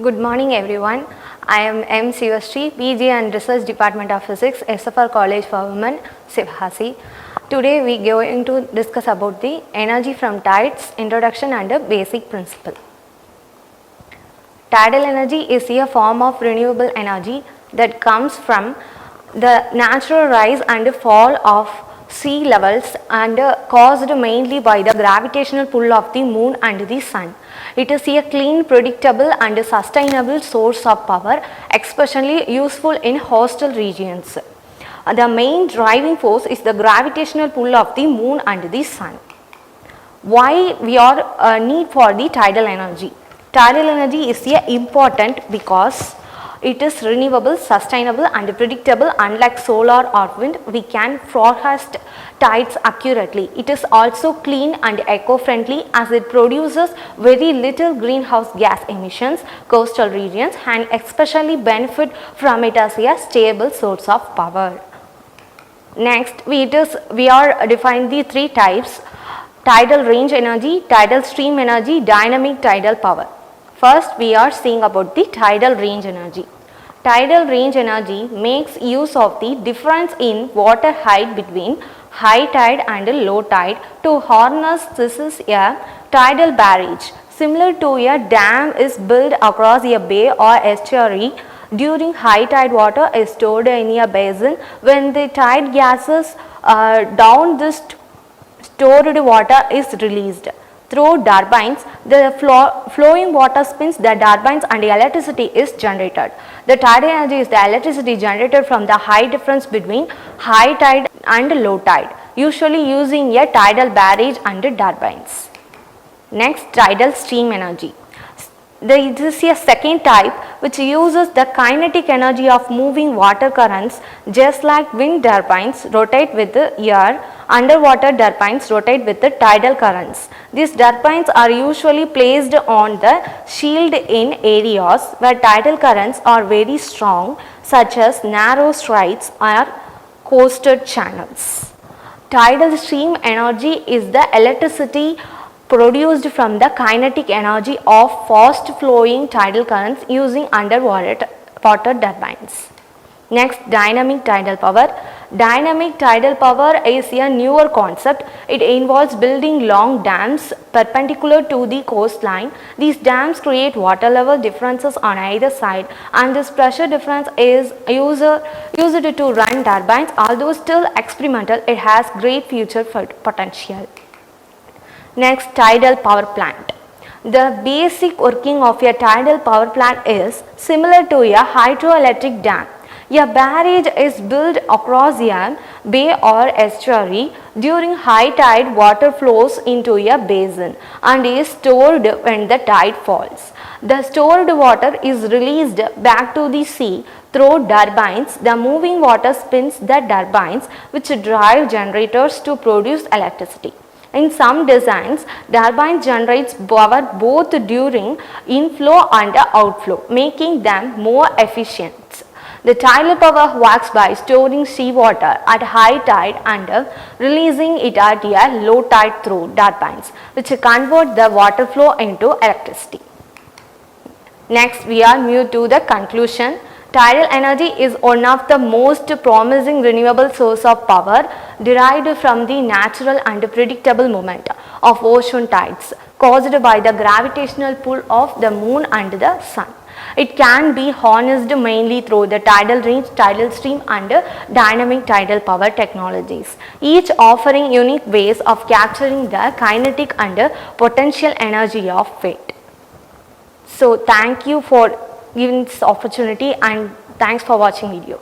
Good morning everyone. I am M. Shivashri, PG and Research Department of Physics, SFR College for Women, Shivashri. Today we are going to discuss about the energy from tides, introduction and a basic principle. Tidal energy is a form of renewable energy that comes from the natural rise and fall of sea levels and caused mainly by the gravitational pull of the moon and the sun. It is a clean, predictable and sustainable source of power, especially useful in coastal regions. The main driving force is the gravitational pull of the moon and the sun. Why we are need for the tidal energy? Tidal energy is important because it is renewable, sustainable and predictable. Unlike solar or wind, we can forecast tides accurately. It is also clean and eco-friendly as it produces very little greenhouse gas emissions, coastal regions, and especially benefit from it as a stable source of power. Next, we are defined the three types: tidal range energy, tidal stream energy, dynamic tidal power. First, we are seeing about the tidal range energy. Tidal range energy makes use of the difference in water height between high tide and low tide to harness. This is a tidal barrage, similar to a dam is built across a bay or estuary. During high tide, water is stored in a basin. When the tide gases down, this stored water is released. Through turbines, the flowing water spins the turbines and electricity is generated. The tidal energy is the electricity generated from the height difference between high tide and low tide, usually using a tidal barrage and turbines. Next, tidal stream energy. This is a second type which uses the kinetic energy of moving water currents. Just like wind turbines rotate with the air, underwater turbines rotate with the tidal currents. These turbines are usually placed on the shield in areas where tidal currents are very strong, such as narrow straits or coastal channels. Tidal stream energy is the electricity produced from the kinetic energy of fast flowing tidal currents using underwater turbines. Next, dynamic tidal power. Dynamic tidal power is a newer concept. It involves building long dams perpendicular to the coastline. These dams create water level differences on either side, and this pressure difference is used to run turbines. Although still experimental, it has great future potential. Next, tidal power plant. The basic working of a tidal power plant is similar to a hydroelectric dam. A barrage is built across a bay or estuary. During high tide, water flows into a basin and is stored when the tide falls. The stored water is released back to the sea through turbines. The moving water spins the turbines, which drive generators to produce electricity. In some designs, turbines generate power both during inflow and outflow, making them more efficient. The tidal power works by storing seawater at high tide and releasing it at a low tide through turbines, which convert the water flow into electricity. Next, we are moving to the conclusion. Tidal energy is one of the most promising renewable source of power derived from the natural and predictable movement of ocean tides caused by the gravitational pull of the moon and the sun. It can be harnessed mainly through the tidal range, tidal stream and dynamic tidal power technologies, each offering unique ways of capturing the kinetic and potential energy of fate. So thank you for giving this opportunity and thanks for watching video.